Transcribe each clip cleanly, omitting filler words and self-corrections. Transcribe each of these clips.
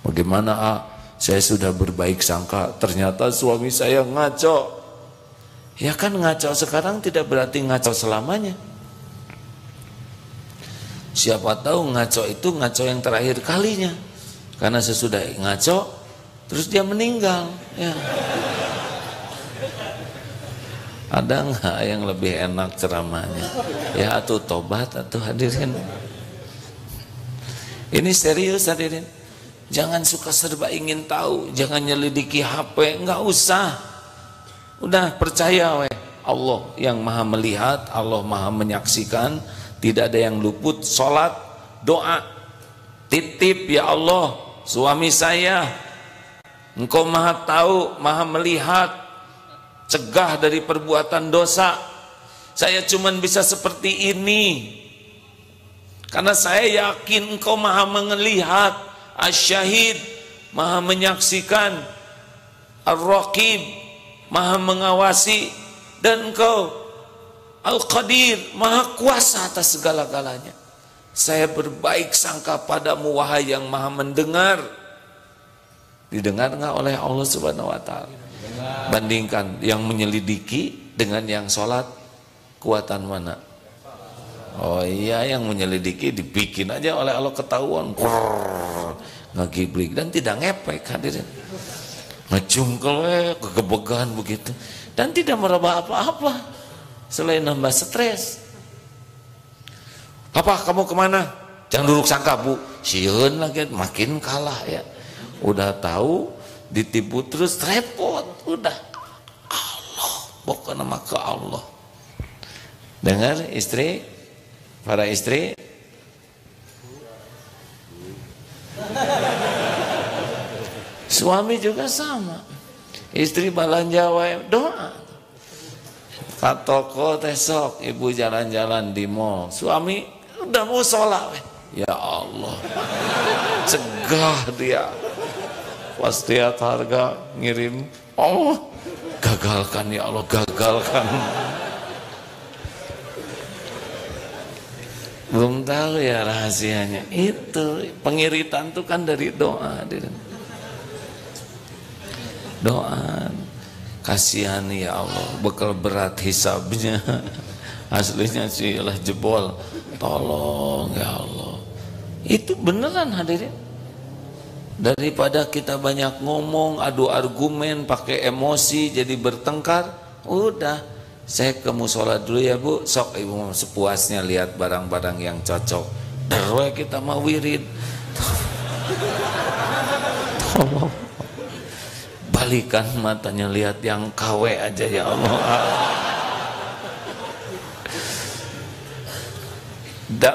Bagaimana saya sudah berbaik sangka, ternyata suami saya ngaco. Ya kan ngaco sekarang tidak berarti ngaco selamanya. Siapa tahu ngaco itu ngaco yang terakhir kalinya. Karena sesudah ngaco, terus dia meninggal. Ya. Ada nggak yang lebih enak ceramahnya? Ya atuh tobat, atuh hadirin. Ini serius hadirin. Jangan suka serba ingin tahu, jangan nyelidiki HP, nggak usah. Udah percaya weh, Allah yang maha melihat, Allah maha menyaksikan, tidak ada yang luput. Sholat, doa, titip ya Allah, suami saya, Engkau maha tahu, maha melihat, cegah dari perbuatan dosa. Saya cuman bisa seperti ini karena saya yakin Engkau maha melihat, Asy-Syahid, maha menyaksikan, Ar-Raqib, maha mengawasi, dan Engkau Al-Qadir, maha kuasa atas segala-galanya. Saya berbaik sangka padamu wahai yang maha mendengar. Didengar nggak oleh Allah Subhanahu wa Ta'ala? Bandingkan yang menyelidiki dengan yang sholat, kuatan mana? Oh iya, yang menyelidiki dibikin aja oleh Allah ketahuan, ngegiblik dan tidak ngepek hadirin, ngejungkel, kegebegan begitu, dan tidak merubah apa-apa selain nambah stres. Papa kamu kemana? Jangan duduk sangka bu, sieun lagi makin kalah ya. Udah tahu ditipu terus repot, udah Allah, pokoknya nama ke Allah. Dengar istri, para istri, suami juga sama. Istri balanja wae doa. Ka toko tesok, ibu jalan-jalan di mall, suami udah mau sholat weh. Ya Allah, cegah dia. Pas lihat harga ngirim, oh gagalkan ya Allah, gagalkan. Belum tahu ya rahasianya. Itu pengiritan tuh kan dari doa. Doa, kasihan ya Allah, bekal berat hisabnya. Aslinya sih lah jebol. Tolong ya Allah. Itu beneran hadirin. Daripada kita banyak ngomong, adu argumen, pakai emosi, jadi bertengkar, udah, saya ke musola dulu ya bu, sok ibu sepuasnya lihat barang-barang yang cocok. Derwe kita mau wirid. Tolong, balikan matanya lihat yang KW aja ya Allah.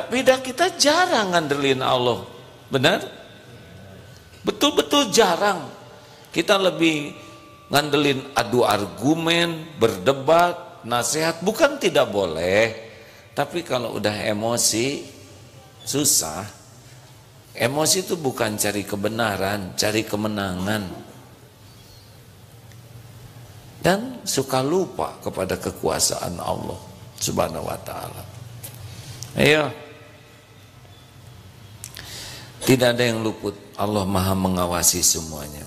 Beda kita jarang ngandelin Allah, benar? Betul-betul jarang. Kita lebih ngandelin adu argumen, berdebat, nasihat. Bukan tidak boleh, tapi kalau udah emosi susah. Emosi itu bukan cari kebenaran, cari kemenangan, dan suka lupa kepada kekuasaan Allah Subhanahu wa Ta'ala. Ayo, tidak ada yang luput. Allah maha mengawasi semuanya.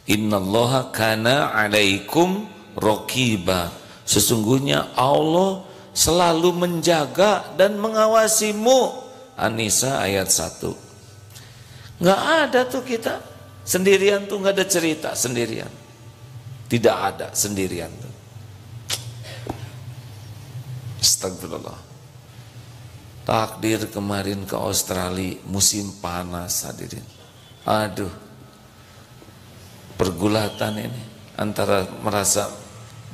Innallaha kana alaikum raqiba. Sesungguhnya Allah selalu menjaga dan mengawasimu. An-Nisa ayat 1. Nggak ada tuh kita sendirian tuh, nggak ada cerita sendirian. Tidak ada sendirian tuh. Astagfirullah. Takdir kemarin ke Australia musim panas hadirin. Aduh, pergulatan ini antara merasa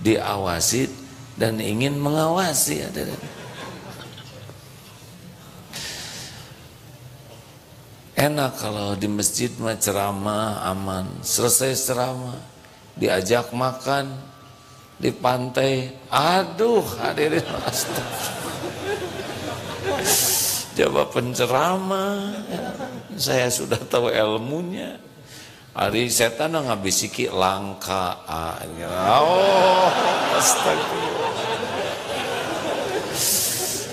diawasi dan ingin mengawasi hadirin. Enak kalau di masjid mah ceramah aman, selesai ceramah diajak makan di pantai. Aduh hadirin, coba penceramah, saya sudah tahu ilmunya. Hari setan ngabisiki langka. Oh, astagfirullah.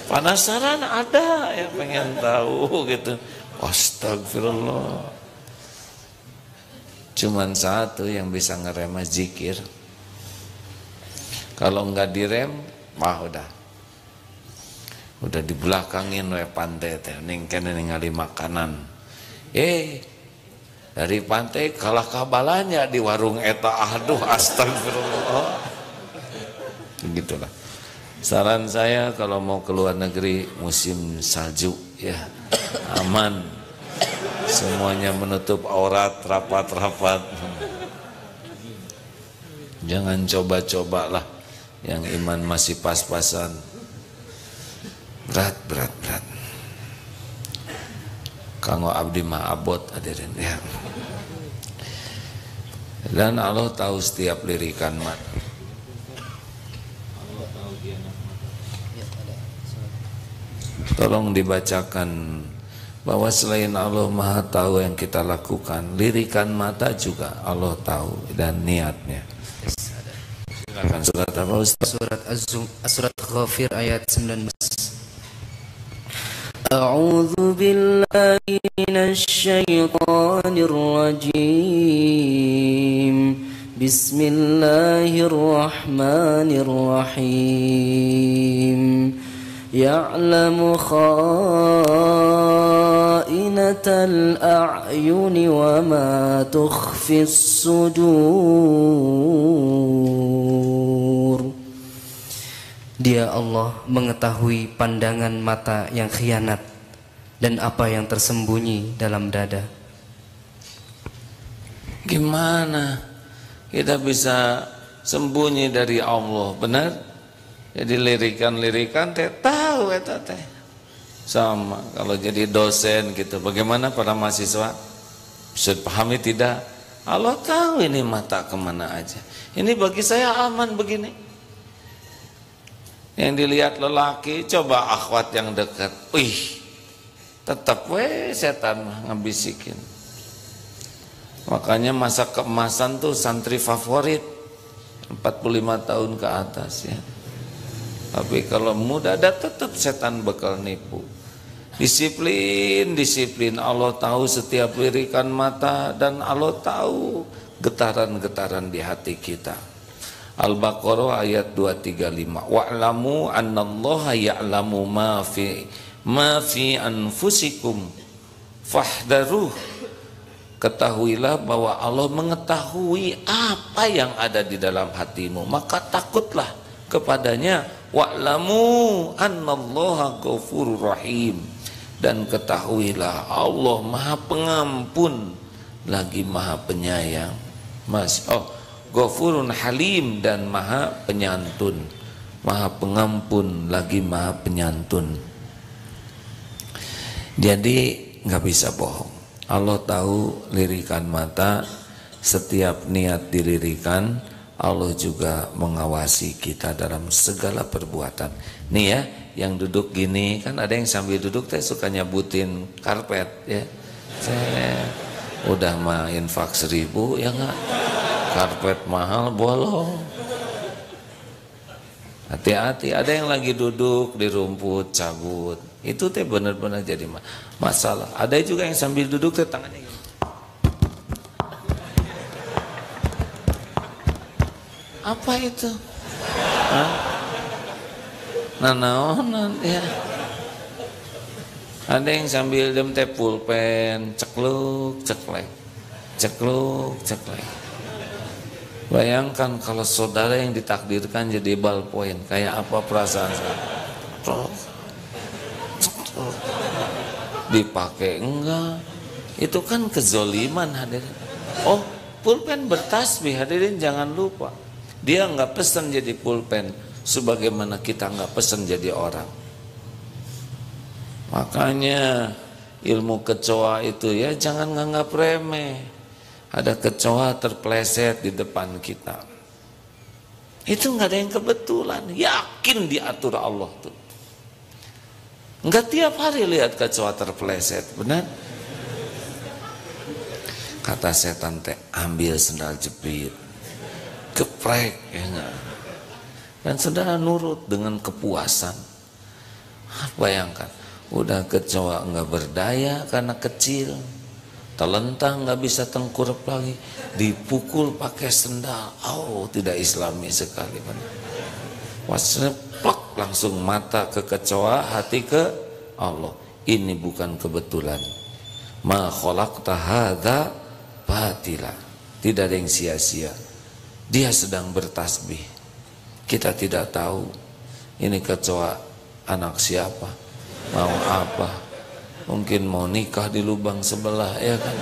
Penasaran ada yang pengen tahu gitu. Astagfirullah. Cuman satu yang bisa ngerem zikir. Kalau nggak direm, wah udah dibelakangin we pantai teh, ning kene ningali makanan. Dari pantai kalah kabalanya di warung eta, aduh astagfirullah. Begitulah. Saran saya kalau mau ke luar negeri musim salju ya, aman. Semuanya menutup aurat rapat-rapat. Jangan coba-cobalah yang iman masih pas-pasan. Berat. Kanggo abdi mah abot hadirin ya. Dan Allah tahu setiap lirikan mat. Tolong dibacakan bahwa selain Allah Maha tahu yang kita lakukan, lirikan mata juga Allah tahu dan niatnya. Silakan surat apa Ustaz? Surat Ghafir ayat 19. A'udzu billahi minasyaitonir rajim. Bismillahirrahmanirrahim. Ya'lamu kha'inatal a'yuni wa ma tukhfis sudur. Dia Allah mengetahui pandangan mata yang khianat dan apa yang tersembunyi dalam dada. Gimana kita bisa sembunyi dari Allah? Benar? Jadi lirikan-lirikan teh tahu eta teh. Sama kalau jadi dosen gitu, bagaimana para mahasiswa? Bisa pahami tidak? Allah tahu ini mata kemana aja. Ini bagi saya aman begini. Yang dilihat lelaki, coba akhwat yang dekat. Tetap setan mah ngabisikin. Makanya masa keemasan tuh santri favorit 45 tahun ke atas ya. Tapi kalau muda ada tetap setan bakal nipu. Disiplin Allah tahu setiap lirikan mata dan Allah tahu getaran-getaran di hati kita. Al-Baqarah ayat 235. Wa'lamu annallaha ya'lamu ma fi anfusikum fahdaruh. Ketahuilah bahwa Allah mengetahui apa yang ada di dalam hatimu, maka takutlah kepadanya. Wa'lamu annallaha ghafurur rahim. Dan ketahuilah Allah Maha Pengampun lagi Maha Penyayang. Ghafurun Halim dan Maha Penyantun. Maha Pengampun lagi Maha Penyantun. Jadi nggak bisa bohong. Allah tahu lirikan mata, setiap niat dilirikan. Allah juga mengawasi kita dalam segala perbuatan. Nih ya, yang duduk gini kan ada yang sambil duduk teh suka nyabutin karpet ya. Saya udah mah infak 1000 ya nggak, karpet mahal bolong. Hati-hati, ada yang lagi duduk di rumput cabut, itu teh benar-benar jadi masalah. Ada juga yang sambil duduk teh tangannya gini. Apa itu? Naonan ya. Ada yang sambil dem teh pulpen, cekluk, ceklek. Bayangkan kalau saudara yang ditakdirkan jadi ballpoint, kayak apa perasaan saya? Dipakai enggak? Itu kan kezoliman hadirin. Oh, pulpen bertasbih hadirin, jangan lupa. Dia nggak pesan jadi pulpen, sebagaimana kita nggak pesan jadi orang. Makanya ilmu kecoa itu ya jangan nganggap remeh. Ada kecoa terpleset di depan kita. Itu nggak ada yang kebetulan, yakin diatur Allah tuh. Nggak tiap hari lihat kecoa terpleset, benar? Kata setan teh, ambil sendal jepit. Geprek ya enggak. Dan saudara nurut dengan kepuasan. Bayangkan, udah kecoa enggak berdaya karena kecil, telentang nggak bisa tengkurap lagi, dipukul pakai sendal. Oh, tidak islami sekali. Wasreplak, langsung mata ke kecoa, hati ke Allah. Ini bukan kebetulan. Ma khalaqta hadza batila. Tidak ada yang sia-sia. Dia sedang bertasbih. Kita tidak tahu ini kecoa anak siapa, mau apa. Mungkin mau nikah di lubang sebelah, ya kan?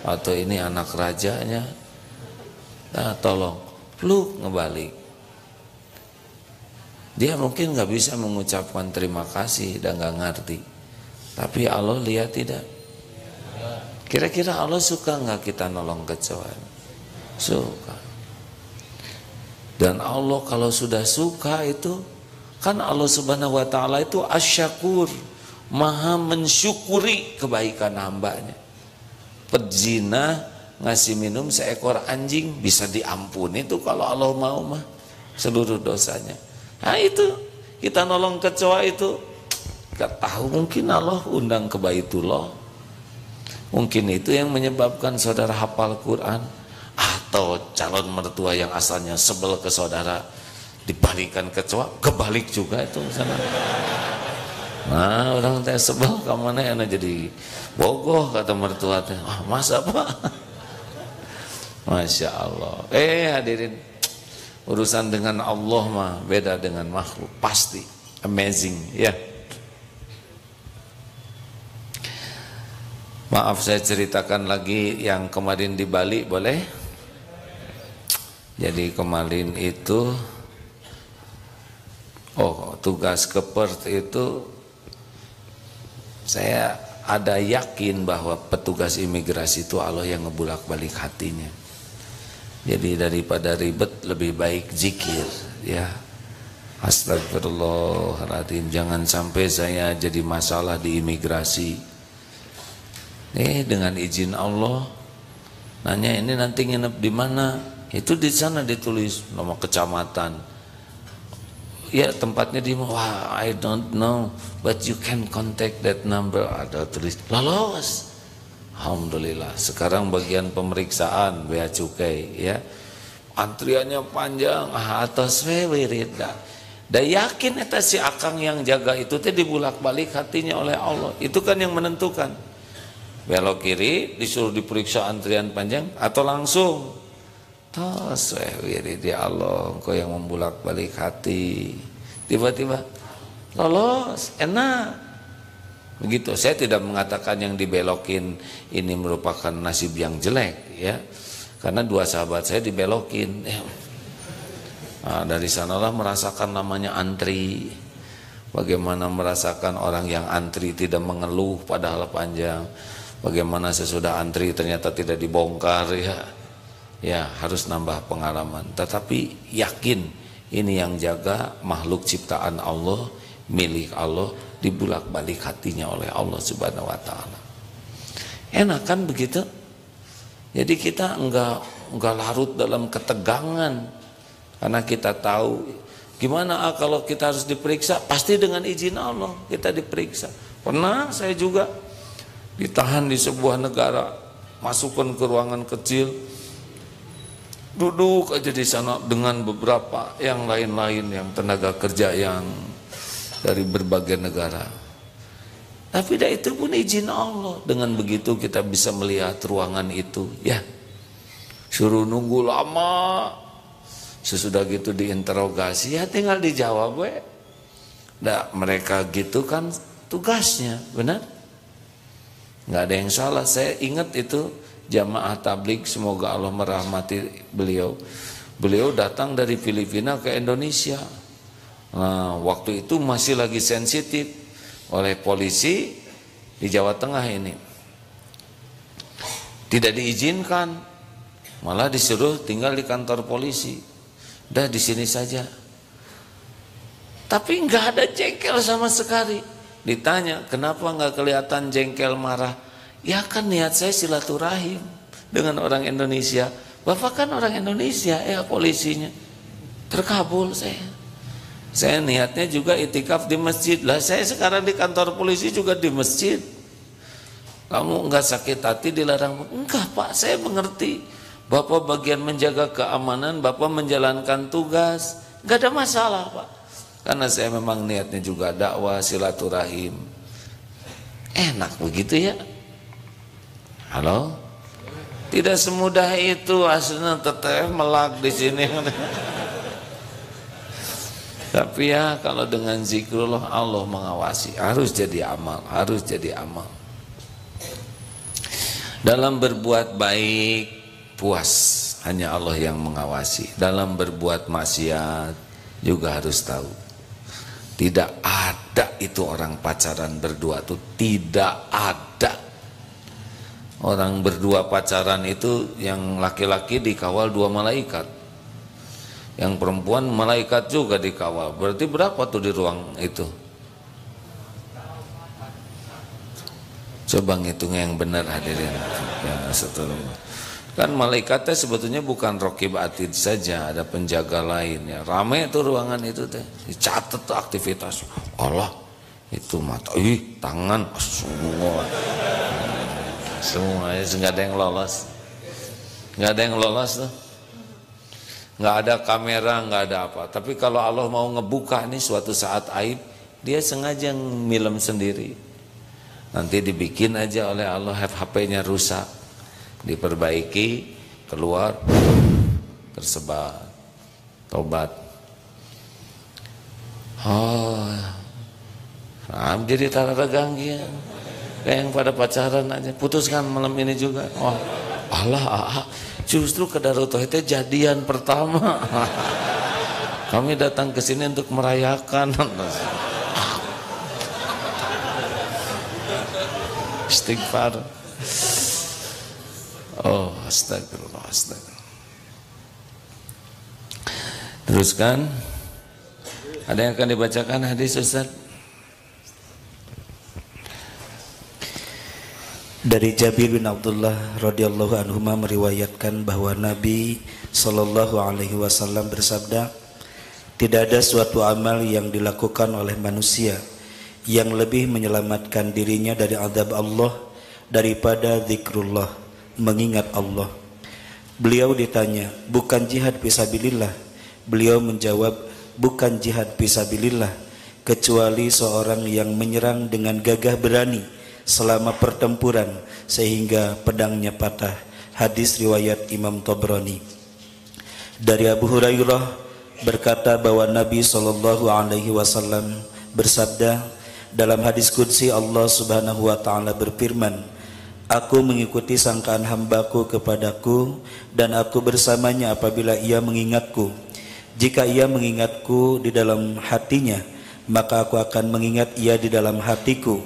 Atau ini anak rajanya. Nah, tolong pluk ngebalik. Dia mungkin nggak bisa mengucapkan terima kasih dan nggak ngerti. Tapi Allah lihat tidak. Kira-kira Allah suka nggak kita nolong kecoa? Suka. Dan Allah kalau sudah suka itu, kan Allah Subhanahu wa Ta'ala itu asyakur, maha mensyukuri kebaikan hambanya. Pezina ngasih minum seekor anjing bisa diampuni itu kalau Allah mau mah seluruh dosanya. Nah itu kita nolong kecoa itu, gak tahu, mungkin Allah undang ke Baitullah, mungkin itu yang menyebabkan saudara hafal Quran, atau calon mertua yang asalnya sebel ke saudara dibalikan kecoa, kebalik juga itu sana. Nah orang teh sebel kemana ya, jadi bogoh kata mertua teh. Ah, masa Pak? Masya Allah. Hadirin, urusan dengan Allah mah beda dengan makhluk, pasti amazing ya. Maaf saya ceritakan lagi yang kemarin di Bali, boleh? Jadi kemarin itu tugas ke Perth itu saya ada yakin bahwa petugas imigrasi itu Allah yang ngebulak-balik hatinya. Jadi daripada ribet lebih baik zikir ya. Astagfirullahaladzim, jangan sampai saya jadi masalah di imigrasi. Dengan izin Allah nanya ini nanti nginep di mana? Itu di sana ditulis nama kecamatan. Ya tempatnya di wah I don't know, but you can contact that number. Ada tulis lolos. Alhamdulillah. Sekarang bagian pemeriksaan bea cukai ya. Antriannya panjang, atas wirid dah. Da yakin eta si akang yang jaga itu teh dibulak-balik hatinya oleh Allah. Itu kan yang menentukan. Belok kiri disuruh diperiksa antrian panjang atau langsung. Tos wirid ya Allah, Engkau yang membulak-balik hati. Tiba-tiba lolos, enak. Begitu. Saya tidak mengatakan yang dibelokin ini merupakan nasib yang jelek ya. Karena dua sahabat saya dibelokin. Nah, dari sanalah merasakan namanya antri. Bagaimana merasakan orang yang antri tidak mengeluh padahal panjang. Bagaimana sesudah antri ternyata tidak dibongkar ya. Ya harus nambah pengalaman. Tetapi yakin ini yang jaga makhluk ciptaan Allah, milik Allah, dibulak-balik hatinya oleh Allah Subhanahu wa Ta'ala. Enak kan begitu? Jadi kita enggak larut dalam ketegangan, karena kita tahu gimana kalau kita harus diperiksa, pasti dengan izin Allah kita diperiksa. Pernah saya juga ditahan di sebuah negara, masukkan ke ruangan kecil, duduk aja di sana dengan beberapa yang lain-lain yang tenaga kerja yang dari berbagai negara. Tapi dah itu pun izin Allah. Dengan begitu kita bisa melihat ruangan itu ya. Suruh nunggu lama. Sesudah gitu diinterogasi ya tinggal dijawab we. Nah, mereka gitu kan tugasnya, benar? Nggak ada yang salah. Saya ingat itu jamaah tabligh, semoga Allah merahmati beliau. Beliau datang dari Filipina ke Indonesia. Nah, waktu itu masih lagi sensitif oleh polisi di Jawa Tengah ini. Tidak diizinkan, malah disuruh tinggal di kantor polisi. Udah di sini saja. Tapi nggak ada jengkel sama sekali. Ditanya, kenapa nggak kelihatan jengkel marah? Ya kan niat saya silaturahim dengan orang Indonesia. Bapak kan orang Indonesia, ya polisinya. Terkabul saya. Saya niatnya juga itikaf di masjid. Lah saya sekarang di kantor polisi juga di masjid. Kamu enggak sakit hati dilarang? Enggak Pak, saya mengerti. Bapak bagian menjaga keamanan, Bapak menjalankan tugas, enggak ada masalah Pak. Karena saya memang niatnya juga dakwah silaturahim. Enak begitu ya? Halo? Tidak semudah itu aslinya teteh melak di sini. Tapi ya kalau dengan zikrullah Allah mengawasi, harus jadi amal, harus jadi amal. Dalam berbuat baik puas, hanya Allah yang mengawasi. Dalam berbuat maksiat juga harus tahu. Tidak ada itu orang pacaran berdua itu, tidak ada. Orang berdua pacaran itu yang laki-laki dikawal 2 malaikat. Yang perempuan malaikat juga dikawal. Berarti berapa tuh di ruang itu? Coba ngitung yang benar hadirin. Ya, kan malaikatnya sebetulnya bukan raqib atid saja, ada penjaga lain ya. Rame tuh ruangan itu teh. Dicatat tuh aktivitas. Allah, itu mata, tangan, semua ya, nggak ada yang lolos. Nggak ada yang lolos tuh. Nggak ada kamera, nggak ada apa. Tapi kalau Allah mau ngebuka nih suatu saat aib, dia sengaja ngilem sendiri. Nanti dibikin aja oleh Allah, HP-nya rusak, diperbaiki, keluar, tersebar, tobat. Oh, jadi tara ganggian, kayak yang pada pacaran aja, putuskan malam ini juga. Oh, Allah, justru ke Darut Tauhid jadian pertama. Kami datang ke sini untuk merayakan. Istighfar. Oh, astagfirullah, astagfirullah. Teruskan. Ada yang akan dibacakan hadis Ustaz? Dari Jabir bin Abdullah radhiyallahu anhu meriwayatkan bahwa Nabi sallallahu alaihi wasallam bersabda, tidak ada suatu amal yang dilakukan oleh manusia yang lebih menyelamatkan dirinya dari azab Allah daripada zikrullah, mengingat Allah. Beliau ditanya, bukan jihad fisabilillah? Beliau menjawab, bukan jihad fisabilillah, kecuali seorang yang menyerang dengan gagah berani selama pertempuran sehingga pedangnya patah. Hadis riwayat Imam Tabrani. Dari Abu Hurairah berkata bahwa Nabi sallallahu alaihi wasallam bersabda, dalam hadis qudsi Allah subhanahu wa ta'ala berfirman, aku mengikuti sangkaan hambaku kepadaku dan aku bersamanya apabila ia mengingatku. Jika ia mengingatku di dalam hatinya, maka aku akan mengingat ia di dalam hatiku.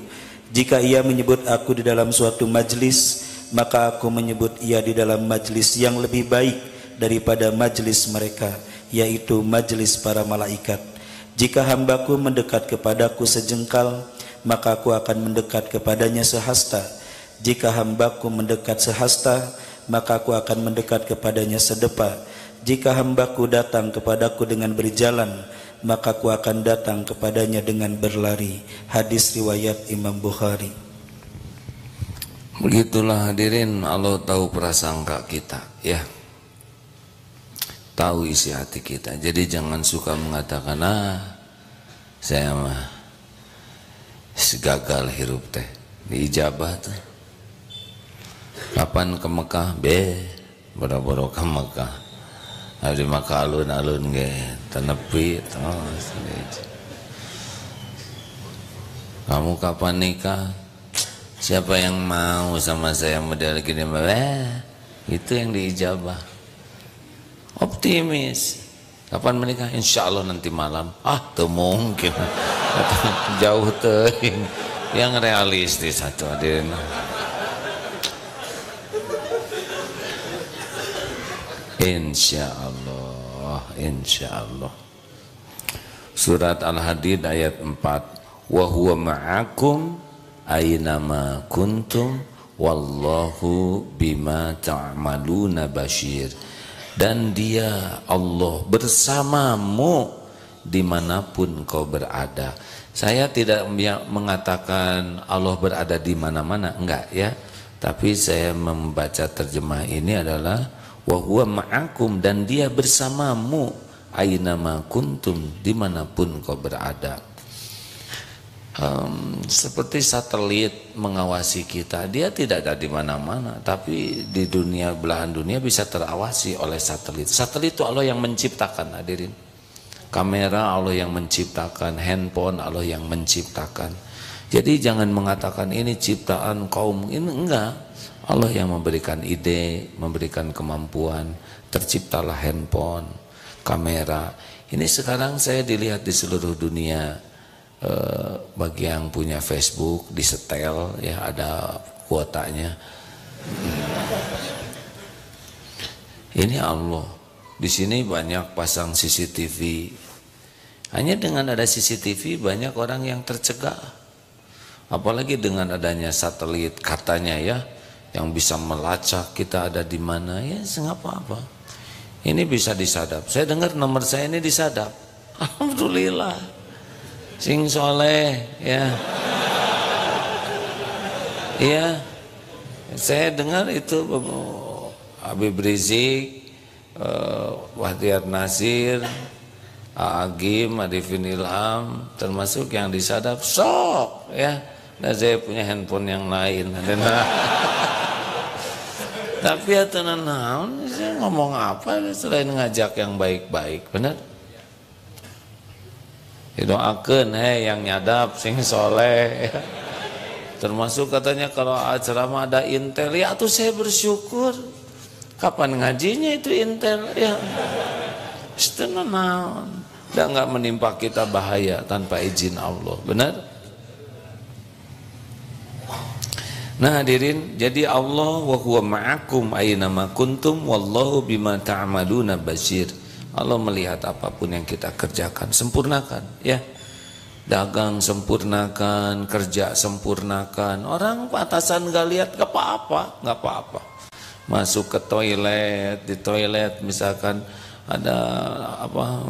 Jika ia menyebut aku di dalam suatu majlis, maka aku menyebut ia di dalam majlis yang lebih baik daripada majlis mereka, yaitu majlis para malaikat. Jika hambaku mendekat kepadaku sejengkal, maka aku akan mendekat kepadanya sehasta. Jika hambaku mendekat sehasta, maka aku akan mendekat kepadanya sedepa. Jika hambaku datang kepadaku dengan berjalan, maka aku akan datang kepadanya dengan berlari. Hadis riwayat Imam Bukhari. Begitulah hadirin, Allah tahu prasangka kita, ya. Tahu isi hati kita. Jadi jangan suka mengatakan, saya mah gagal hirup teh. Diijabah tuh. Kapan ke Mekah? Boro-boro ke Mekah. Habis Mekah alun-alun ge, tenepi. Kamu kapan nikah? Siapa yang mau sama saya model gini? Itu yang diijabah. Optimis. Kapan menikah? Insya Allah nanti malam. Tuh mungkin. Jauh tuh. Yang realistis satu hadirin. Insya Allah. Insya Allah. Surat Al-Hadid ayat 4. Wa huwa ma'akum aynama kuntum wallahu bima ta'maluna basyir. Dan dia Allah bersamamu dimanapun kau berada. Saya tidak mengatakan Allah berada di mana-mana, enggak ya. Tapi saya membaca terjemah ini adalah wa huwa ma'akum, dan dia bersamamu ainama kuntum, dimanapun kau berada. Seperti satelit mengawasi kita, dia tidak ada di mana-mana, tapi di dunia, belahan dunia bisa terawasi oleh satelit. Satelit itu Allah yang menciptakan, hadirin. Kamera Allah yang menciptakan, handphone Allah yang menciptakan. Jadi jangan mengatakan ini ciptaan kaum, ini enggak. Allah yang memberikan ide, memberikan kemampuan, terciptalah handphone, kamera. Ini sekarang saya dilihat di seluruh dunia. Bagi yang punya Facebook, disetel ya, ada kuotanya. Ini Allah. Di sini banyak pasang CCTV. Hanya dengan ada CCTV banyak orang yang tercegah. Apalagi dengan adanya satelit katanya ya, yang bisa melacak kita ada di mana, ya nggak apa-apa. Ini bisa disadap. Saya dengar nomor saya ini disadap. Alhamdulillah. Sing soleh ya. Iya. Saya dengar itu Habib Rizik, Wahdiat Nasir, Agim, Arifin Ilham, termasuk yang disadap sok ya. Nah, saya punya handphone yang lain. Tapi ya tenan, saya ngomong apa selain ngajak yang baik-baik, benar? Doakeun yang nyadap sing soleh. Termasuk katanya kalau ceramah ada intel, ya tuh saya bersyukur. Kapan ngajinya itu intel ya? Tenang, dan nggak menimpa kita bahaya tanpa izin Allah, benar? Nah hadirin, jadi Allah wa huwa ma'akum aina ma kuntum wallahu bima ta'maluna basir. Allah melihat apapun yang kita kerjakan, sempurnakan ya. Dagang sempurnakan, kerja sempurnakan. Orang atasan nggak lihat nggak apa-apa. Masuk ke toilet, di toilet misalkan ada apa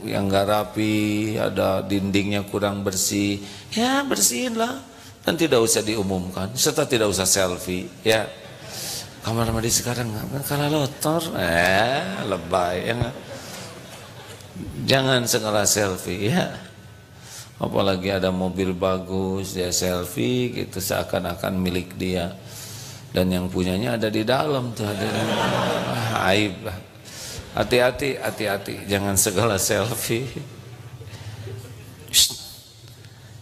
yang nggak rapi, ada dindingnya kurang bersih, ya bersihin lah, dan tidak usah diumumkan, serta tidak usah selfie ya. Kamar mandi sekarang nggak kalah lotor, lebay ya gak? Jangan segala selfie ya. Apalagi ada mobil bagus dia selfie gitu seakan-akan milik dia, dan yang punyanya ada di dalam tuh, ada aib lah. Hati-hati, jangan segala selfie.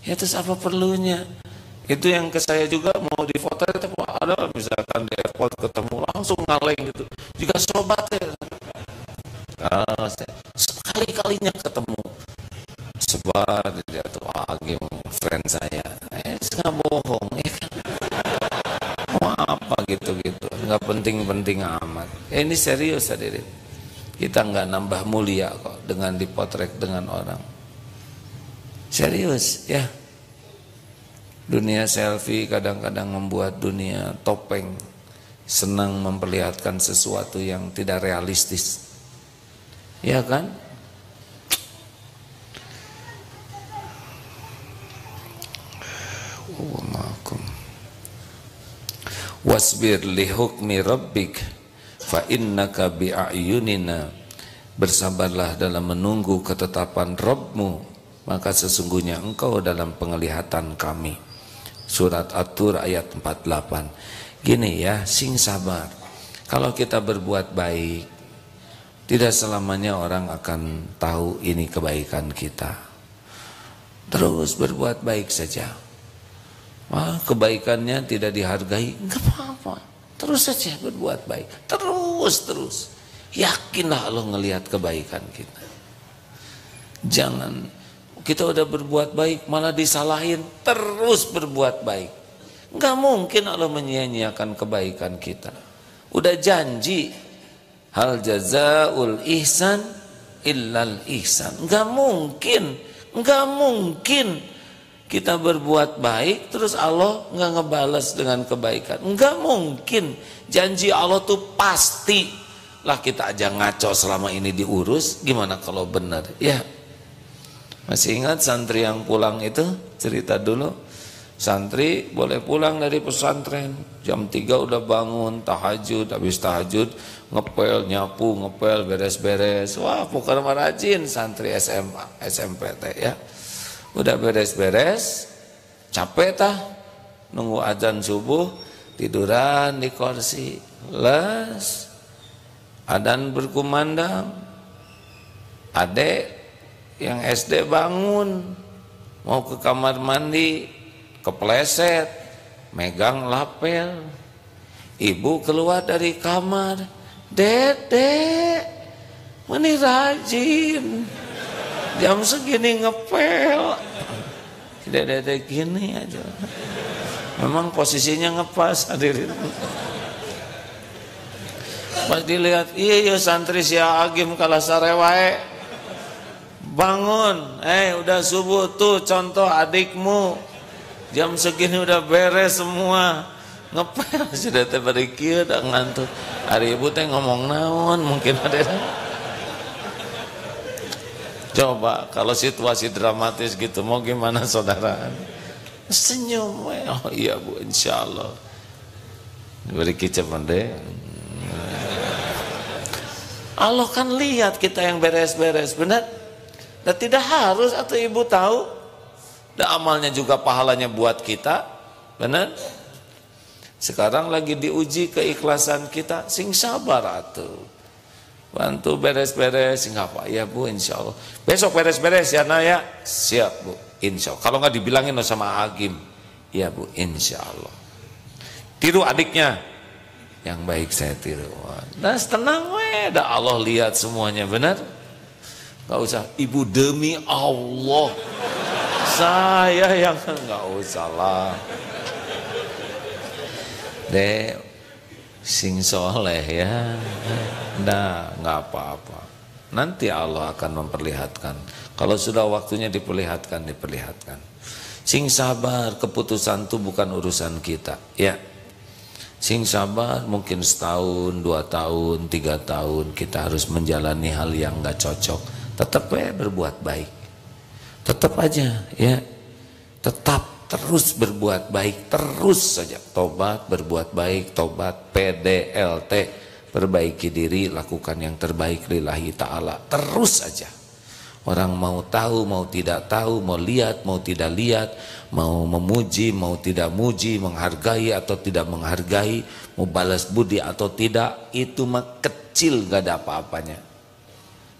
Ya terus apa perlunya? Itu yang ke saya juga mau difoto, ada misalkan di airport ketemu langsung ngaleng gitu. Jika sobat ya, sekali-kalinya ketemu sebar dia tuh agim friend saya, nggak bohong ya kan? Mau apa gitu-gitu, nggak penting-penting amat. Ini serius hadirin. Kita nggak nambah mulia kok dengan dipotret dengan orang. Serius ya. Dunia selfie kadang-kadang membuat dunia topeng, senang memperlihatkan sesuatu yang tidak realistis. Ya kan? Wasbir li hukmi rabbik fa innaka bi'ayunina. Bersabarlah dalam menunggu ketetapan Rabbmu, maka sesungguhnya engkau dalam penglihatan kami. Surat At-Tur ayat 48. Gini ya, sing sabar. Kalau kita berbuat baik, tidak selamanya orang akan tahu ini kebaikan kita. Terus berbuat baik saja. Kebaikannya tidak dihargai, enggak apa-apa. Terus saja berbuat baik. Terus. Yakinlah Allah ngelihat kebaikan kita. Jangan kita udah berbuat baik malah disalahin, terus berbuat baik. Enggak mungkin Allah menyia-nyiakan kebaikan kita. Udah janji, hal jazaul ihsan illal ihsan. Enggak mungkin kita berbuat baik terus Allah nggak ngebalas dengan kebaikan. Nggak mungkin. Janji Allah tuh pasti. Lah kita aja ngaco selama ini diurus, gimana kalau benar? Ya. Masih ingat santri yang pulang itu? Cerita dulu. Santri boleh pulang dari pesantren jam 3 udah bangun, tahajud, habis tahajud ngepel, nyapu, ngepel, beres-beres. Wah, bukan rajin santri SMA, SMP teh ya. Udah beres-beres, capek tah, nunggu azan subuh, tiduran di kursi. Les, adzan berkumandang, adek yang SD bangun, mau ke kamar mandi, kepleset, megang lapel. Ibu keluar dari kamar, Dedek, meni rajin, jam segini ngepel. Dedek gini aja, memang posisinya ngepas hadirin. Pas dilihat, iya santri si Agim kalah sarewae, bangun, udah subuh tuh contoh adikmu, jam segini udah beres semua, ngepel sudah teh bari kieu da ngantuk. Hari ibu teh ngomong naon mungkin ada. Coba kalau situasi dramatis gitu mau gimana saudara? Senyum, oh iya bu, insyaallah. Beri kicap deh. Allah kan lihat kita yang beres-beres, benar? Dan tidak harus atau ibu tahu, dan amalnya juga pahalanya buat kita, benar? Sekarang lagi diuji keikhlasan kita, sing sabar atuh. Bantu beres-beres, nggak apa ya bu, insya Allah. Besok beres-beres ya Naya, siap bu, insya Allah. Kalau nggak dibilangin sama Agim, ya bu, insya Allah. Tiru adiknya, yang baik saya tiru. Nah tenang weh, dah Allah lihat semuanya, benar? Nggak usah, ibu demi Allah, saya yang nggak usah lah. Dek, sing soleh ya, nah nggak apa-apa. Nanti Allah akan memperlihatkan. Kalau sudah waktunya diperlihatkan, diperlihatkan. Sing sabar, keputusan itu bukan urusan kita, ya. Sing sabar mungkin setahun, 2 tahun, 3 tahun kita harus menjalani hal yang nggak cocok. Tetap ya berbuat baik. Tetap aja ya. Tetap terus berbuat baik, terus saja. Tobat, berbuat baik, tobat, PDLT, perbaiki diri, lakukan yang terbaik lillahi ta'ala. Terus saja. Orang mau tahu, mau tidak tahu, mau lihat, mau tidak lihat, mau memuji, mau tidak muji, menghargai atau tidak menghargai, mau balas budi atau tidak, itu mah kecil, gak ada apa-apanya.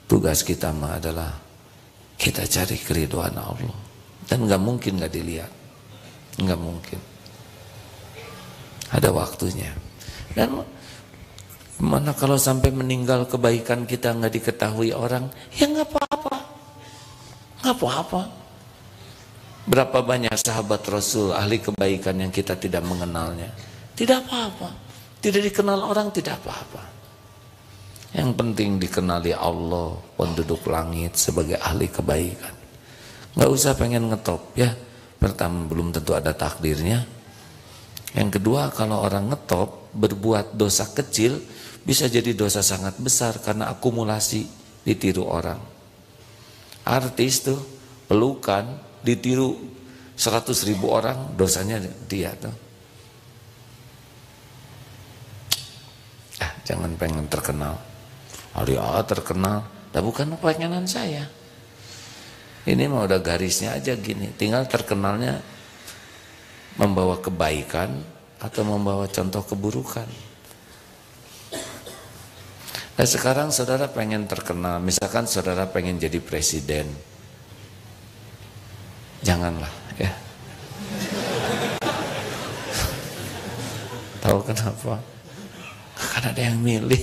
Tugas kita mah adalah kita cari keridhaan Allah, dan gak mungkin gak dilihat, gak mungkin. Ada waktunya. Dan mana kalau sampai meninggal kebaikan kita gak diketahui orang, ya gak apa-apa, gak apa-apa. Berapa banyak sahabat Rasul ahli kebaikan yang kita tidak mengenalnya, tidak apa-apa. Tidak dikenal orang, tidak apa-apa. Yang penting dikenali Allah, penduduk langit, sebagai ahli kebaikan. Nggak usah pengen ngetop ya. Pertama, belum tentu ada takdirnya. Yang kedua, kalau orang ngetop berbuat dosa kecil, bisa jadi dosa sangat besar karena akumulasi, ditiru orang. Artis tuh pelukan ditiru 100.000 orang, dosanya dia tuh. Jangan pengen terkenal. Hari terkenal, dah bukan pengenan saya. Ini mah udah garisnya aja gini. Tinggal terkenalnya membawa kebaikan atau membawa contoh keburukan. Nah sekarang saudara pengen terkenal, misalkan saudara pengen jadi presiden, janganlah ya. Tahu kenapa? Kan ada yang milih.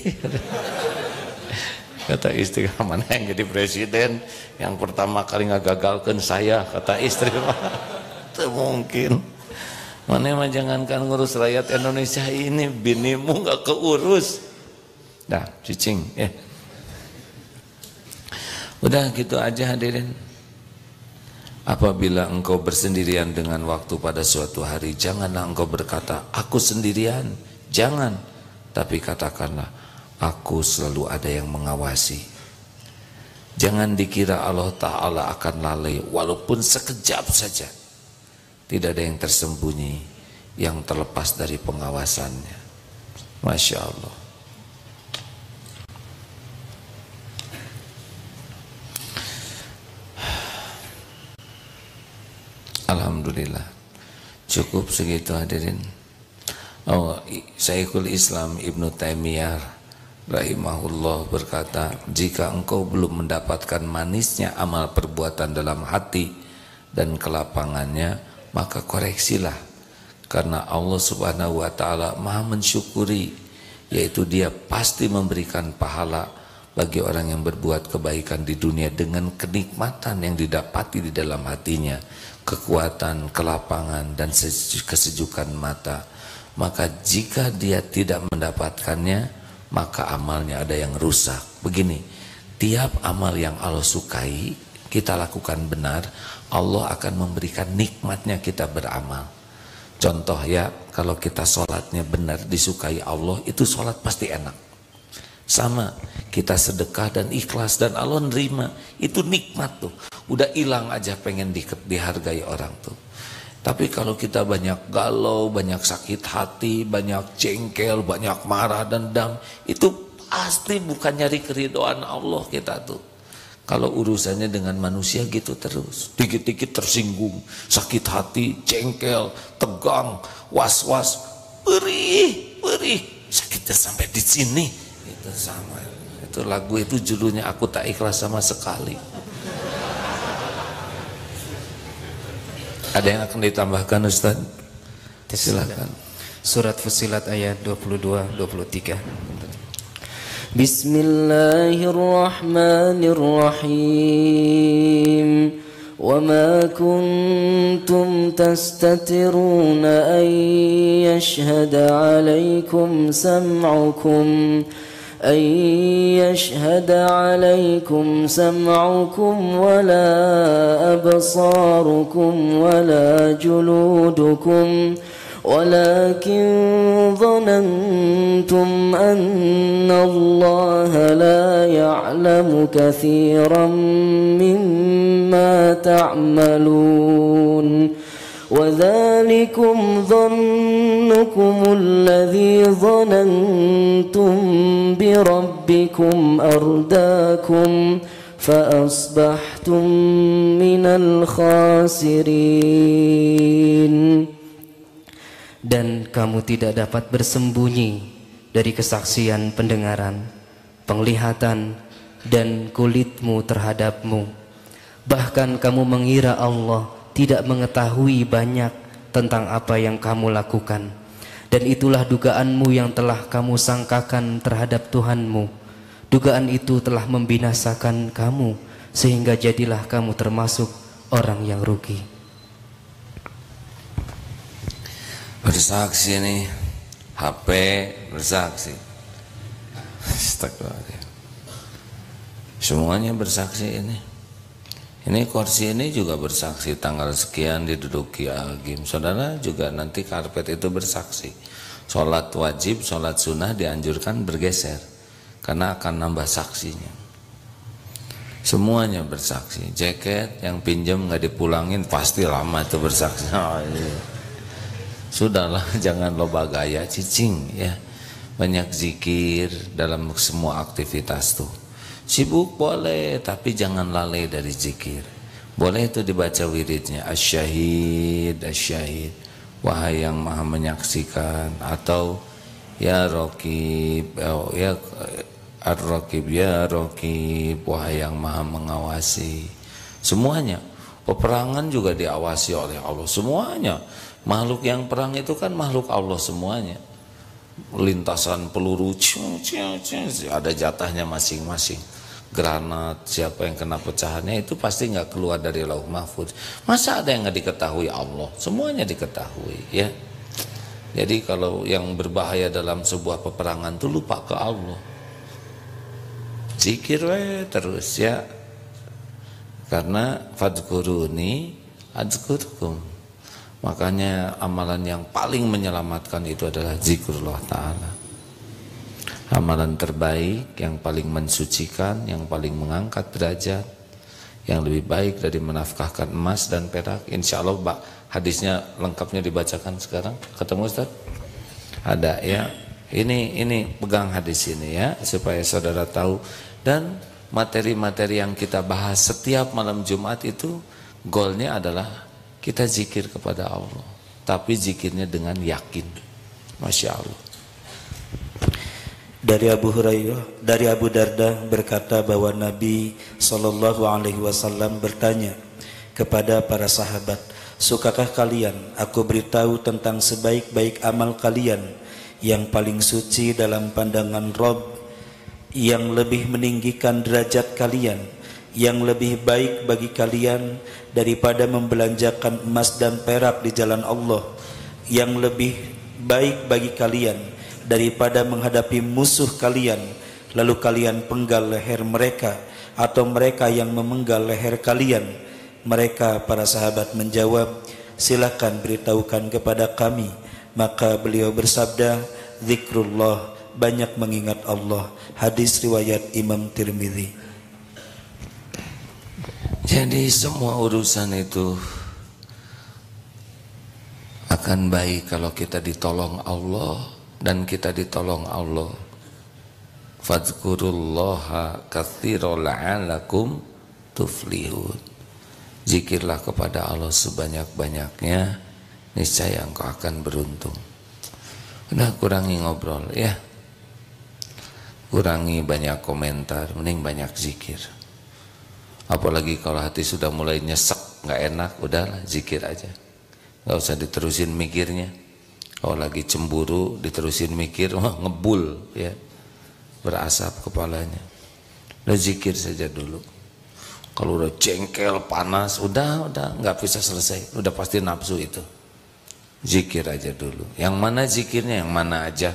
Kata istri, mana yang jadi presiden? Yang pertama kali ngagagalkan saya, kata istri. Itu mungkin. Mana mah jangankan ngurus rakyat Indonesia ini, binimu nggak keurus. Dah, cicing ya. Udah gitu aja hadirin. Apabila engkau bersendirian dengan waktu pada suatu hari, janganlah engkau berkata, aku sendirian. Jangan. Tapi katakanlah, aku selalu ada yang mengawasi. Jangan dikira Allah Ta'ala akan lalai, walaupun sekejap saja. Tidak ada yang tersembunyi, yang terlepas dari pengawasannya. Masya Allah. Alhamdulillah. Cukup segitu hadirin. Syekhul Islam Ibnu Taimiyah rahimahullah berkata, jika engkau belum mendapatkan manisnya amal perbuatan dalam hati dan kelapangannya, maka koreksilah, karena Allah Subhanahu wa Ta'ala Maha mensyukuri, yaitu Dia pasti memberikan pahala bagi orang yang berbuat kebaikan di dunia dengan kenikmatan yang didapati di dalam hatinya, kekuatan, kelapangan, dan kesejukan mata. Maka jika dia tidak mendapatkannya, maka amalnya ada yang rusak. Begini, tiap amal yang Allah sukai, kita lakukan benar, Allah akan memberikan nikmatnya kita beramal. Contoh ya, kalau kita sholatnya benar, disukai Allah, itu sholat pasti enak. Sama, kita sedekah dan ikhlas dan Allah nerima, itu nikmat tuh. Udah hilang aja pengen dihargai orang tuh. Tapi kalau kita banyak galau, banyak sakit hati, banyak jengkel, banyak marah, dendam, itu pasti bukan nyari keridhaan Allah kita tuh. Kalau urusannya dengan manusia gitu terus, dikit-dikit tersinggung, sakit hati, jengkel, tegang, was-was, perih, sakitnya sampai di sini. Itu sama. Itu lagu itu judulnya Aku Tak Ikhlas Sama Sekali. Ada yang akan ditambahkan Ustaz? Silakan. Surat Fussilat ayat 22-23. Bismillahirrahmanirrahim. Wa ma kuntum tastatiruna an yashhada 'alaikum sam'ukum أن يشهد عليكم سمعكم ولا أبصاركم ولا جلودكم ولكن ظننتم أن الله لا يعلم كثيرا مما تعملون وذلكم ظنكم الذي ظننتم بربكم أرداكم فأصبحتم من الخاسرين. Dan kamu tidak dapat bersembunyi dari kesaksian pendengaran, penglihatan, dan kulitmu terhadapmu. Bahkan kamu mengira Allah tidak mengetahui banyak tentang apa yang kamu lakukan, dan itulah dugaanmu yang telah kamu sangkakan terhadap Tuhanmu. Dugaan itu telah membinasakan kamu, sehingga jadilah kamu termasuk orang yang rugi. Bersaksi nih, HP bersaksi, astagfirullah, semuanya bersaksi ini. Ini kursi ini juga bersaksi, tanggal sekian diduduki Agim. Saudara juga nanti karpet itu bersaksi. Sholat wajib, sholat sunnah dianjurkan bergeser, karena akan nambah saksinya. Semuanya bersaksi. Jaket yang pinjam nggak dipulangin pasti lama itu bersaksi. Oh, iya. Sudahlah, jangan loba gaya, cicing ya. Banyak zikir dalam semua aktivitas tuh. Sibuk boleh, tapi jangan lalai dari zikir. Boleh itu dibaca wiridnya, asyahid, asyahid, wahai yang maha menyaksikan, atau ya Raqib, ya Ar-Raqib, ya Raqib, wahai yang maha mengawasi. Semuanya. Peperangan juga diawasi oleh Allah, semuanya. Makhluk yang perang itu kan makhluk Allah semuanya. Lintasan peluru ada jatahnya masing-masing. Granat, siapa yang kena pecahannya itu pasti nggak keluar dari Lauh Mahfuz. Masa ada yang nggak diketahui Allah? Semuanya diketahui ya. Jadi kalau yang berbahaya dalam sebuah peperangan itu lupa ke Allah. Zikir terus ya. Karena fadhkuruni adzkurkum. Makanya amalan yang paling menyelamatkan itu adalah zikrullah ta'ala. amalan terbaik, yang paling mensucikan, yang paling mengangkat derajat, yang lebih baik dari menafkahkan emas dan perak. Insya Allah hadisnya lengkapnya dibacakan sekarang. Ketemu Ustaz? Ada ya. Ini pegang hadis ini ya, supaya saudara tahu. Dan materi-materi yang kita bahas setiap malam Jumat itu goalnya adalah kita zikir kepada Allah, tapi zikirnya dengan yakin. Masya Allah. Dari Abu Darda berkata bahwa Nabi Shallallahu Alaihi Wasallam bertanya kepada para sahabat, sukakah kalian aku beritahu tentang sebaik-baik amal kalian yang paling suci dalam pandangan Rabb, yang lebih meninggikan derajat kalian, yang lebih baik bagi kalian daripada membelanjakan emas dan perak di jalan Allah, yang lebih baik bagi kalian daripada menghadapi musuh kalian lalu kalian penggal leher mereka, atau mereka yang memenggal leher kalian? Mereka para sahabat menjawab, silakan beritahukan kepada kami. Maka beliau bersabda, zikrullah, banyak mengingat Allah. Hadis riwayat Imam Tirmidzi. Jadi semua urusan itu akan baik kalau kita ditolong Allah dan kita ditolong Allah. Fadzkurullaha katsiran la'allakum tuflihun. Zikirlah kepada Allah sebanyak-banyaknya, niscaya engkau akan beruntung. Udah, kurangi ngobrol ya, kurangi banyak komentar, mending banyak zikir. Apalagi kalau hati sudah mulai nyesek, nggak enak, udahlah zikir aja, nggak usah diterusin mikirnya. Kalau lagi cemburu diterusin mikir, ngebul ya, berasap kepalanya. Udah zikir saja dulu. Kalau udah jengkel, panas, udah nggak bisa selesai, udah pasti nafsu itu. Zikir aja dulu. Yang mana zikirnya, yang mana aja.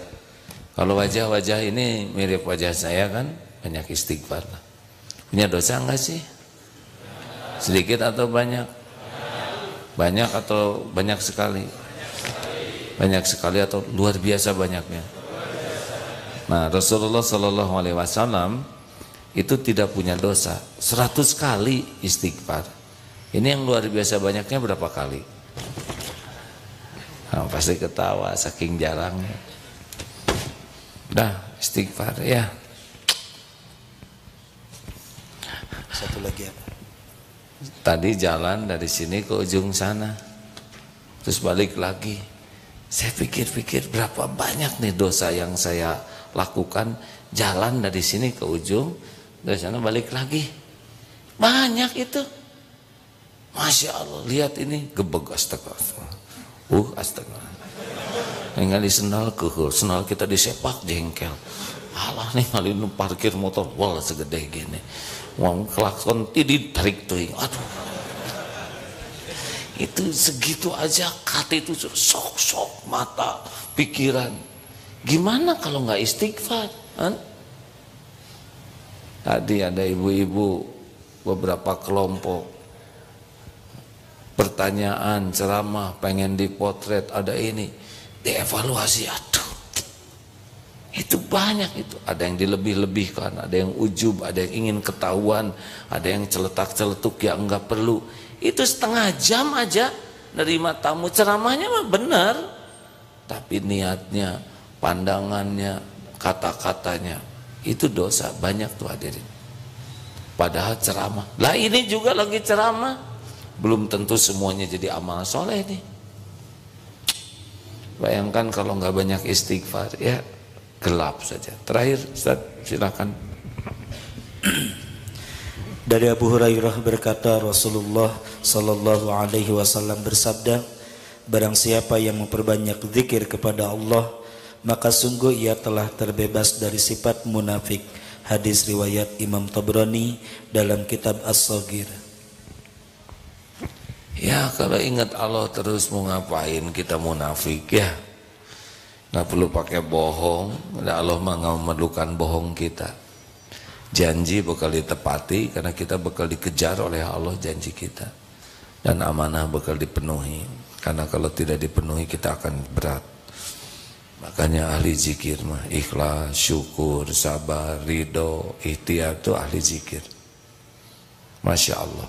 Kalau wajah-wajah ini mirip wajah saya kan, banyak istighfar lah. Punya dosa enggak sih? Sedikit atau banyak? Banyak atau banyak sekali? Banyak sekali atau luar biasa banyaknya? Nah, Rasulullah Shallallahu Alaihi Wasallam itu tidak punya dosa, 100 kali istighfar. Ini yang luar biasa banyaknya berapa kali? Nah, pasti ketawa saking jarangnya. Dah istighfar ya. Satu lagi apa? Tadi jalan dari sini ke ujung sana, terus balik lagi. Saya pikir-pikir berapa banyak nih dosa yang saya lakukan, jalan dari sini ke ujung, dari sana balik lagi. Banyak itu. Masya Allah, lihat ini gebeg, astaga. Astaga. Ningali sendal keuhul, sendal kita disepak jengkel. Alah nih ngali parkir motor, wal segede gini. Wong klakson ditarik teuing. Aduh. Itu segitu aja kata itu sok-sok mata pikiran. Gimana kalau nggak istighfar? Tadi ada ibu-ibu beberapa kelompok pertanyaan ceramah pengen dipotret, ada ini dievaluasi. Aduh, itu banyak itu. Ada yang dilebih-lebihkan, ada yang ujub, ada yang ingin ketahuan, ada yang celetak-celetuk yang enggak perlu. Itu setengah jam aja nerima tamu, ceramahnya mah benar, tapi niatnya, pandangannya, kata-katanya itu dosa banyak tuh hadirin. Padahal ceramah, lah ini juga lagi ceramah, belum tentu semuanya jadi amal soleh nih. Bayangkan kalau nggak banyak istighfar, ya gelap saja. Terakhir Ustaz, silakan. Dari Abu Hurairah berkata, Rasulullah Sallallahu Alaihi Wasallam bersabda, barang siapa yang memperbanyak zikir kepada Allah, maka sungguh ia telah terbebas dari sifat munafik. Hadis riwayat Imam Tabrani dalam kitab As-Saghir. Ya kalau ingat Allah terus mau ngapain kita munafik ya? Nggak perlu pakai bohong. Allah mah nggak memerlukan bohong kita. Janji bakal ditepati karena kita bakal dikejar oleh Allah janji kita, dan amanah bakal dipenuhi, karena kalau tidak dipenuhi kita akan berat. Makanya ahli zikir mah ikhlas, syukur, sabar, ridho, ikhtiar itu ahli zikir. Masya Allah.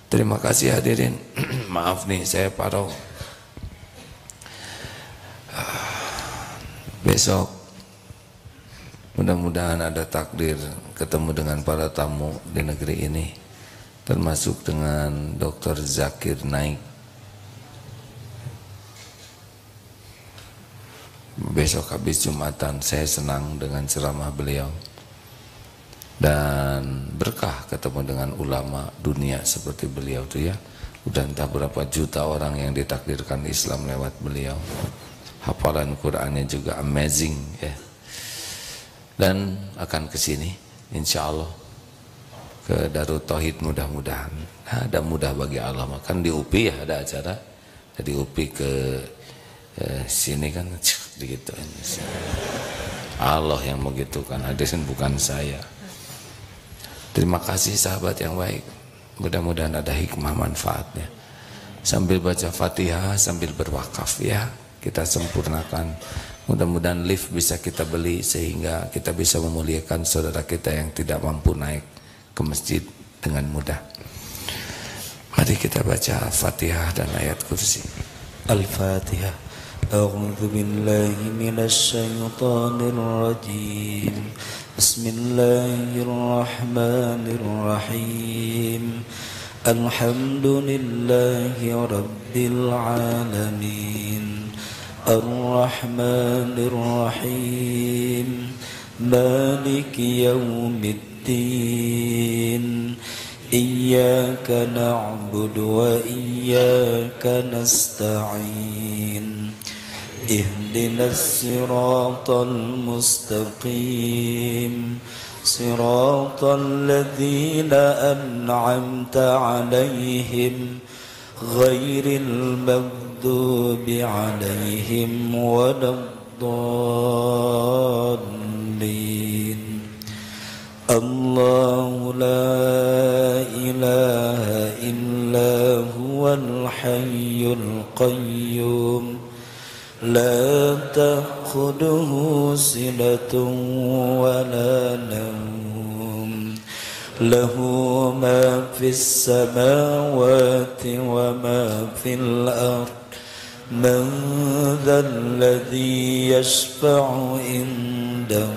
Terima kasih hadirin. Maaf nih saya parau. Besok mudah-mudahan ada takdir ketemu dengan para tamu di negeri ini, termasuk dengan Dr. Zakir Naik. Besok habis Jumatan saya senang dengan ceramah beliau dan berkah ketemu dengan ulama dunia seperti beliau tuh ya. Udah entah berapa juta orang yang ditakdirkan Islam lewat beliau. Hafalan Qur'annya juga amazing ya. Dan akan ke sini insyaallah ke Darut Tauhid mudah-mudahan. Ada mudah bagi Allah, makan di UPI ya ada acara. Dari UPI ke sini kan gitu. Allah yang begitu kan, hadirin bukan saya. Terima kasih sahabat yang baik. Mudah-mudahan ada hikmah manfaatnya. Sambil baca Fatihah sambil berwakaf ya, kita sempurnakan. Mudah-mudahan lift bisa kita beli sehingga kita bisa memuliakan saudara kita yang tidak mampu naik ke masjid dengan mudah. Mari kita baca Fatihah dan ayat kursi. Al-Fatihah. أعوذ بالله من الشيطان الرجيم بسم الله الرحمن الرحيم الحمد لله رب العالمين الرحمن الرحيم مالك يوم الدين إياك نعبد وإياك نستعين اهدنا الصراط المستقيم صراط الذين أنعمت عليهم غير المغضوب عليهم ولا الضالين الله لا إله إلا هو الحي القيوم لا تأخذه سنة ولا نوم له ما في السماوات وما في الأرض من ذا الذي يشفع عنده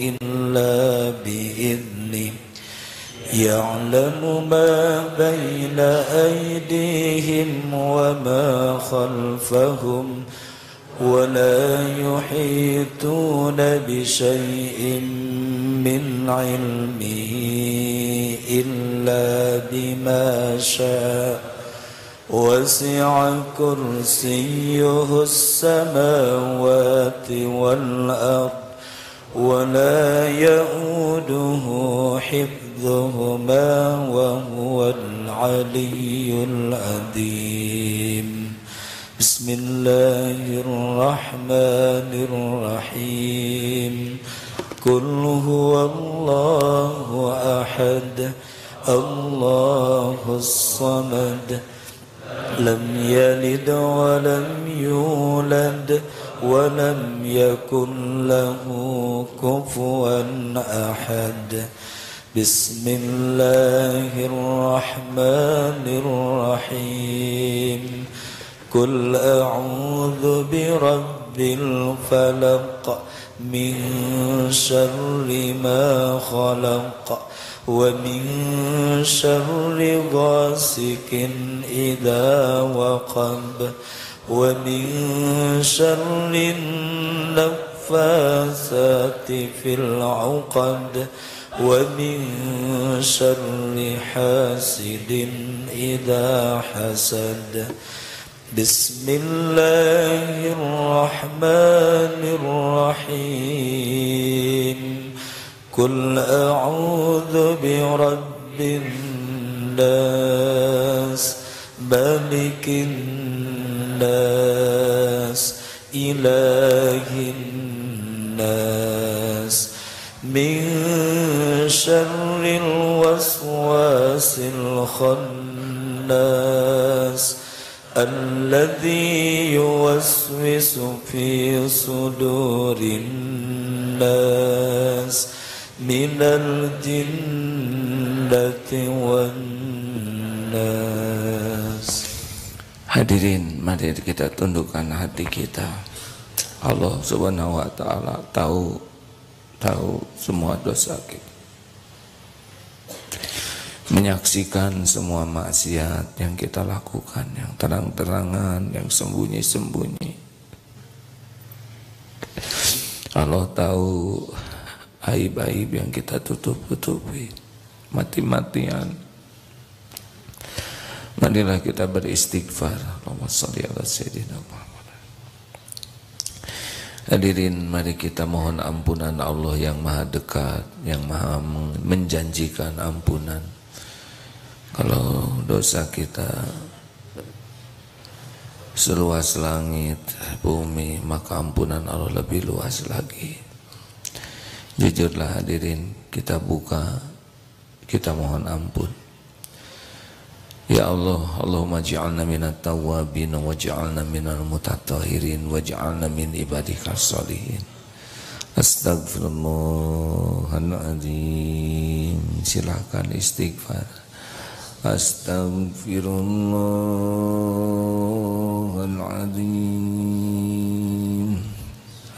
إلا بإذنه يعلم ما بين أيديهم وما خلفهم ولا يحيطون بشيء من علمه إلا بما شاء وسع كرسيه السماوات والأرض ولا يؤوده حفظهما وهو العلي العظيم بسم الله الرحمن الرحيم قل هو الله أحد الله الصمد لم يلد ولم يولد ولم يكن له كفوا أحد بسم الله الرحمن الرحيم قل أعوذ برب الفلق من شر ما خلق ومن شر غاسق إذا وقب ومن شر النفاثات في العقد ومن شر حاسد إذا حسد بسم الله الرحمن الرحيم قل أعوذ برب الناس ملك الناس إله الناس من شر الوسواس الخناس الذي يوسوس في صدور الناس من الجنة والناس. Hadirin, mari kita tundukkan hati kita. Allah Subhanahu wa taala tahu semua dosa kita. Menyaksikan semua maksiat yang kita lakukan, yang terang-terangan, yang sembunyi-sembunyi. Allah tahu aib-aib yang kita tutup-tutupi, mati-matian. Marilah kita beristighfar. Allahumma shalli ala sayyidina Muhammad. Hadirin, mari kita mohon ampunan Allah yang maha dekat, yang maha menjanjikan ampunan. Kalau dosa kita seluas langit, bumi, maka ampunan Allah lebih luas lagi. Jujurlah hadirin, kita buka, kita mohon ampun. Ya Allah, Allahumma ja'alna minat tawwabin waj'alna minal mutatahhirin waj'alna min ibadikas sholihin. Astagfirullahaladzim. Silakan istighfar. Astagfirullahaladzim.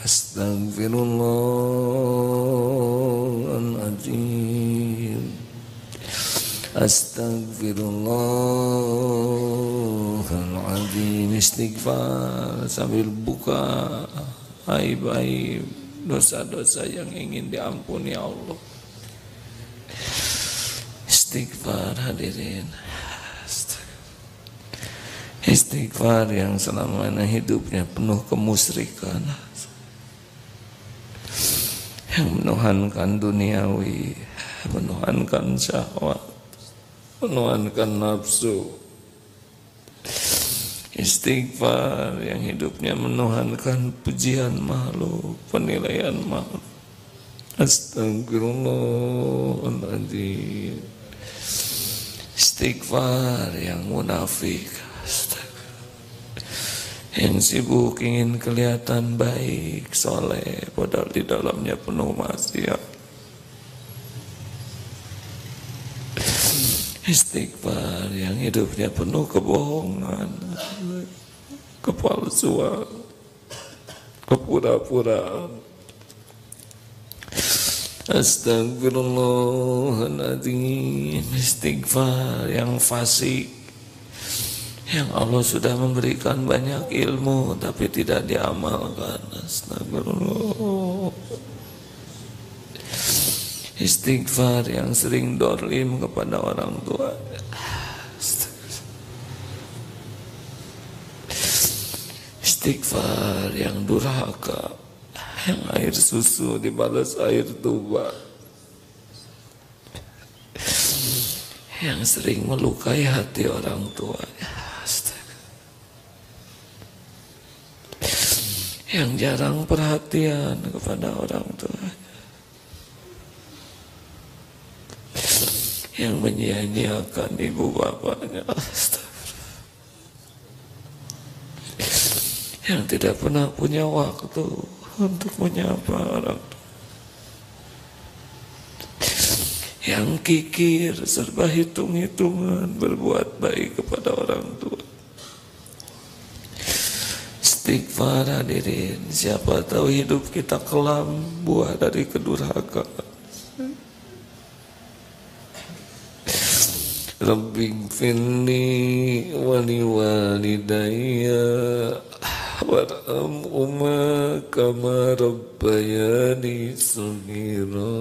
Astagfirullahaladzim. Astagfirullahaladzim. Istighfar sambil buka aib-aib, dosa-dosa yang ingin diampuni Allah. Istighfar hadirin. Istighfar yang selama hidupnya penuh kemusyrikan, yang menuhankan duniawi, menuhankan syahwat, menuhankan nafsu. Istighfar yang hidupnya menuhankan pujian makhluk, penilaian makhluk. Astagfirullahaladzim. Istighfar yang munafik, yang sibuk ingin kelihatan baik, soleh, padahal di dalamnya penuh maksiat. Istighfar yang hidupnya penuh kebohongan, kepalsuan, kepura-puraan. Astagfirullahaladzim. Istighfar yang fasik, yang Allah sudah memberikan banyak ilmu tapi tidak diamalkan. Astagfirullah. Istighfar yang sering dolim kepada orang tua. Istighfar yang durhaka, yang air susu dibalas air tuba, yang sering melukai hati orang tua, yang jarang perhatian kepada orang tua, yang menyia-nyiakan ibu bapaknya, yang tidak pernah punya waktu untuk menyapa orang tua, yang kikir serba hitung-hitungan berbuat baik kepada orang tua. Istighfar hadirin, siapa tahu hidup kita kelam buah dari kedurhakaan. Rabbighfirli wa liwalidayya warhamhuma kama rabbayani shaghira.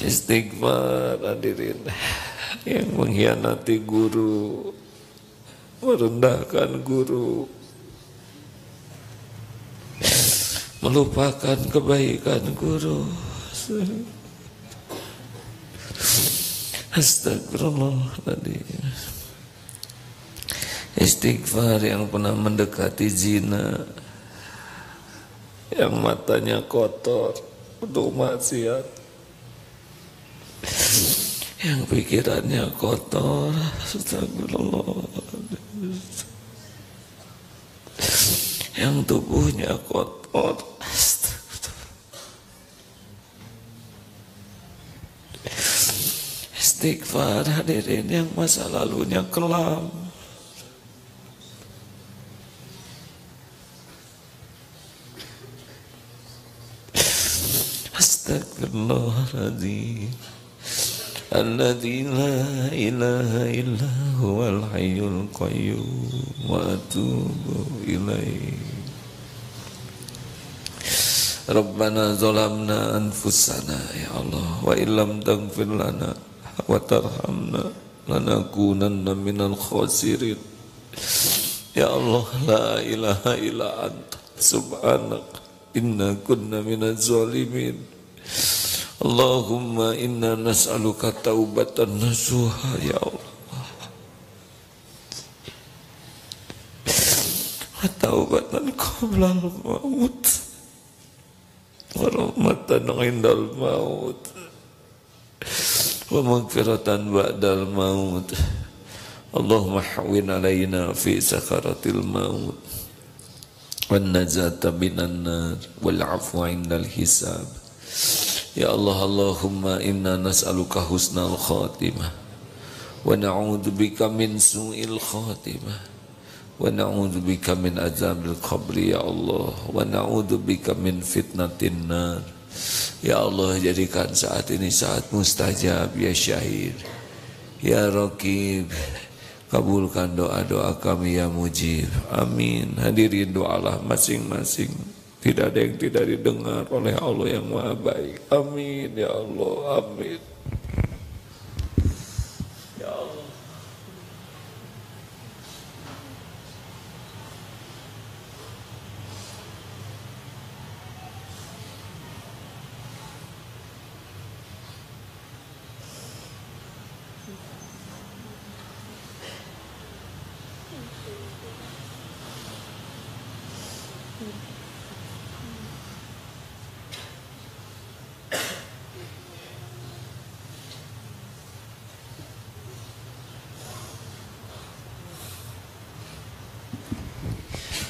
Istighfar hadirin, yang mengkhianati guru, merendahkan guru, melupakan kebaikan guru. Astagfirullahaladzim. Istighfar yang pernah mendekati zina, yang matanya kotor untuk maksiat, yang pikirannya kotor, astagfirullah, yang tubuhnya kotor, istighfar hadirin, yang masa lalunya kelam, astagfirullahaladzim. Alladzi la ilaha illa huwal hayyul qayyum wa atubu ilaih. Rabbana zalamna anfusana ya Allah wa illam taghfir lana wa tarhamna lanakunanna minal khasirin. Ya Allah, la ilaha illa anta subhanaka inna kunna minaz zalimin. Allahumma inna nas'aluka taubatan nasuha ya Allah, wa taubatan qabla al-maut wa rahmatan 'indal maut wa maghfiratan ba'dal maut. Allahumma hawwin 'alaina fi sakaratil maut wan najata minan nar wal 'afwa 'indal hisab. Ya Allah, Allahumma inna nas'aluka husnal khatimah wa na'udzubika min su'il khatimah wa na'udzubika min azabil qabri ya Allah wa na'udzubika min fitnatin nar. Ya Allah, jadikan saat ini saat mustajab ya syahid ya raqib, kabulkan doa-doa kami ya mujib, amin. Hadirin, doalah masing-masing, tidak ada yang tidak didengar oleh Allah yang Maha Baik. Amin ya Allah, amin. Ya Allah.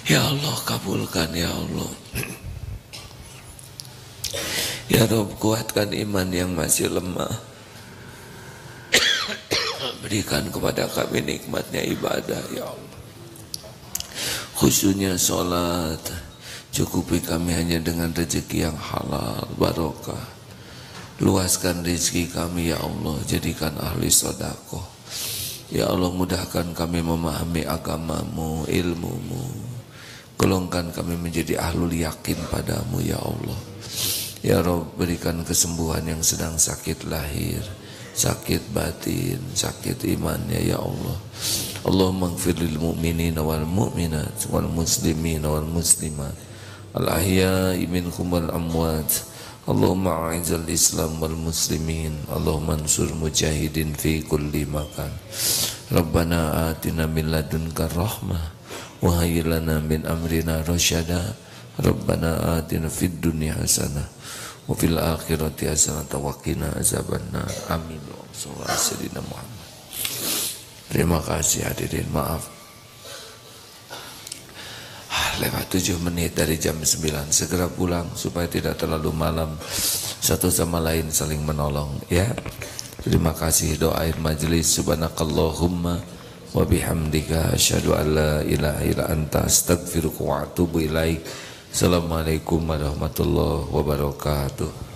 Ya Allah, kabulkan ya Allah. Ya Rabb, kuatkan iman yang masih lemah. Berikan kepada kami nikmatnya ibadah ya Allah, khususnya sholat. Cukupi kami hanya dengan rezeki yang halal barokah. Luaskan rezeki kami ya Allah, jadikan ahli sedekah. Ya Allah, mudahkan kami memahami agamamu, ilmumu. Golongkan kami menjadi ahlul yakin padamu ya Allah. Ya Rabb, berikan kesembuhan yang sedang sakit lahir, sakit batin, sakit imannya ya Allah. Allahumma ighfir lil mu'minina wal mu'minat wal muslimina wal muslimat al ahya'i minhum wal amwat. Allahumma a'izzal islam wal muslimin. Allahumma ansur mujahidin fi kulli makan. Rabbana atina min ladunka rahmah wa hayyi lana min amrina rasyada. Rabbana atina fid dunya hasanah wa fil akhirati hasanah wa qina azabannar. Amin. Sallallahu alaihi Muhammad. Terima kasih hadirin, maaf lewat 7 menit dari jam 9. Segera pulang supaya tidak terlalu malam, satu sama lain saling menolong ya. Terima kasih. Doain majelis. Subhanakallahumma wa bihamdika asyhadu an la ilaha illa anta astaghfiruka wa atubu ilaik. Assalamualaikum warahmatullahi wabarakatuh.